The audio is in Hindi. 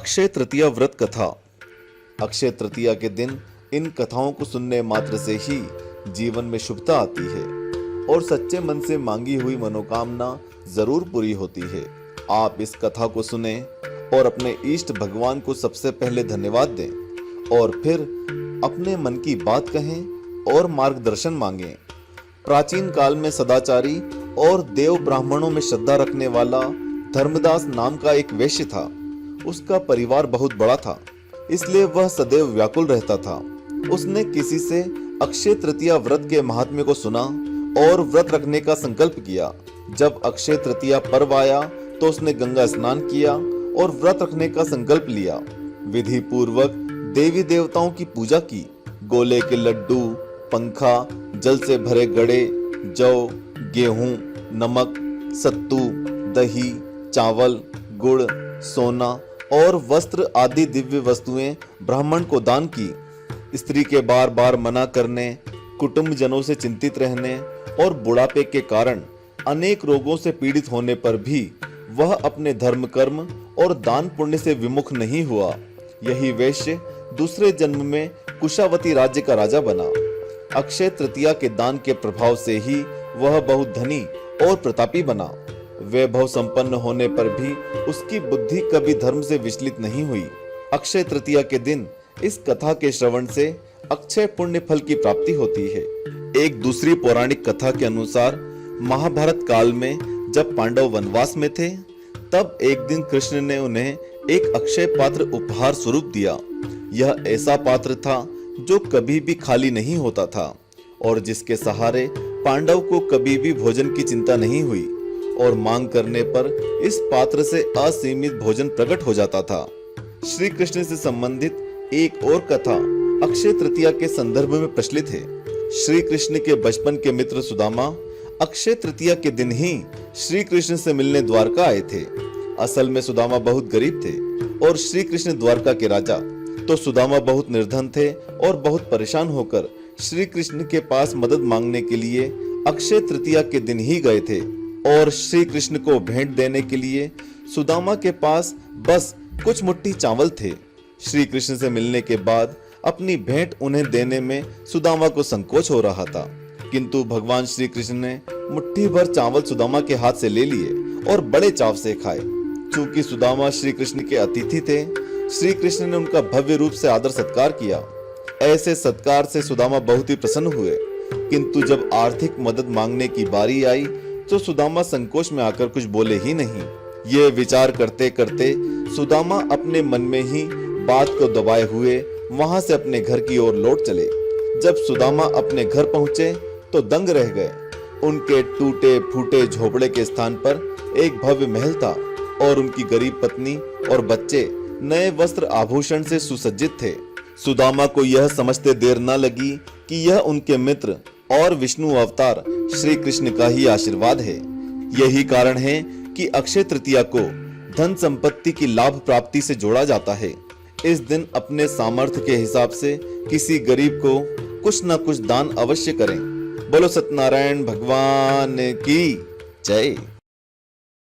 अक्षय तृतीया व्रत कथा। अक्षय तृतीया के दिन इन कथाओं को सुनने मात्र से ही जीवन में शुभता आती है और सच्चे मन से मांगी हुई मनोकामना जरूर पूरी होती है। आप इस कथा को सुने और अपने इष्ट भगवान को सबसे पहले धन्यवाद दें और फिर अपने मन की बात कहें और मार्गदर्शन मांगें। प्राचीन काल में सदाचारी और देव ब्राह्मणों में श्रद्धा रखने वाला धर्मदास नाम का एक वैश्य था। उसका परिवार बहुत बड़ा था, इसलिए वह सदैव व्याकुल रहता था। उसने किसी से अक्षय तृतीया व्रत के महात्म्य को सुना और व्रत रखने का संकल्प किया। जब अक्षय तृतीया पर्व आया तो उसने गंगा स्नान किया और व्रत रखने का संकल्प लिया। विधि पूर्वक देवी देवताओं की पूजा की। गोले के लड्डू, पंखा, जल से भरे गड़े, जौ, गेहूं, नमक, सत्तू, दही, चावल, गुड़, सोना और वस्त्र आदि दिव्य वस्तुएं ब्राह्मण को दान की। स्त्री के बार बार मना करने, कुटुंब जनों से चिंतित रहने और बुढ़ापे के कारण अनेक रोगों से पीड़ित होने पर भी वह अपने धर्म कर्म और दान पुण्य से विमुख नहीं हुआ। यही वैश्य दूसरे जन्म में कुशावती राज्य का राजा बना। अक्षय तृतीया के दान के प्रभाव से ही वह बहुत धनी और प्रतापी बना। वैभव संपन्न होने पर भी उसकी बुद्धि कभी धर्म से विचलित नहीं हुई। अक्षय तृतीया के दिन इस कथा के श्रवण से अक्षय पुण्य फल की प्राप्ति होती है। एक दूसरी पौराणिक कथा के अनुसार महाभारत काल में जब पांडव वनवास में थे, तब एक दिन कृष्ण ने उन्हें एक अक्षय पात्र उपहार स्वरूप दिया। यह ऐसा पात्र था जो कभी भी खाली नहीं होता था और जिसके सहारे पांडव को कभी भी भोजन की चिंता नहीं हुई और मांग करने पर इस पात्र से असीमित भोजन प्रकट हो जाता था। श्री कृष्ण से संबंधित एक और कथा अक्षय तृतीया के संदर्भ में प्रचलित है। श्री कृष्ण के बचपन के मित्र सुदामा अक्षय तृतीया के दिन ही श्री कृष्ण से मिलने द्वारका आए थे। असल में सुदामा बहुत गरीब थे और श्री कृष्ण द्वारका के राजा। तो सुदामा बहुत निर्धन थे और बहुत परेशान होकर श्री कृष्ण के पास मदद मांगने के लिए अक्षय तृतीया के दिन ही गए थे और श्री कृष्ण को भेंट देने के लिए सुदामा के पास बस कुछ मुट्ठी चावल थे। श्री कृष्ण से मिलने के बाद अपनी भेंट उन्हें देने में सुदामा को संकोच हो रहा था, किंतु भगवान श्री कृष्ण ने मुट्ठी भर चावल सुदामा के हाथ से ले लिए और बड़े चाव से खाए। चूंकि सुदामा श्री कृष्ण के अतिथि थे, श्री कृष्ण ने उनका भव्य रूप से आदर सत्कार किया। ऐसे सत्कार से सुदामा बहुत ही प्रसन्न हुए, किंतु जब आर्थिक मदद मांगने की बारी आई तो सुदामा संकोच में आकर कुछ बोले ही नहीं। ये विचार करते करते सुदामा अपने मन में ही बात को दबाए हुए वहां से अपने घर की ओर लौट चले। जब सुदामा अपने घर पहुंचे तो दंग रह गए। उनके टूटे फूटे झोपड़े के स्थान पर एक भव्य महल था और उनकी गरीब पत्नी और बच्चे नए वस्त्र आभूषण से सुसज्जित थे। सुदामा को यह समझते देर न लगी कि यह उनके मित्र और विष्णु अवतार श्री कृष्ण का ही आशीर्वाद है। यही कारण है कि अक्षय तृतीया को धन संपत्ति की लाभ प्राप्ति से जोड़ा जाता है। इस दिन अपने सामर्थ्य के हिसाब से किसी गरीब को कुछ न कुछ दान अवश्य करें। बोलो सत्यनारायण भगवान की जय।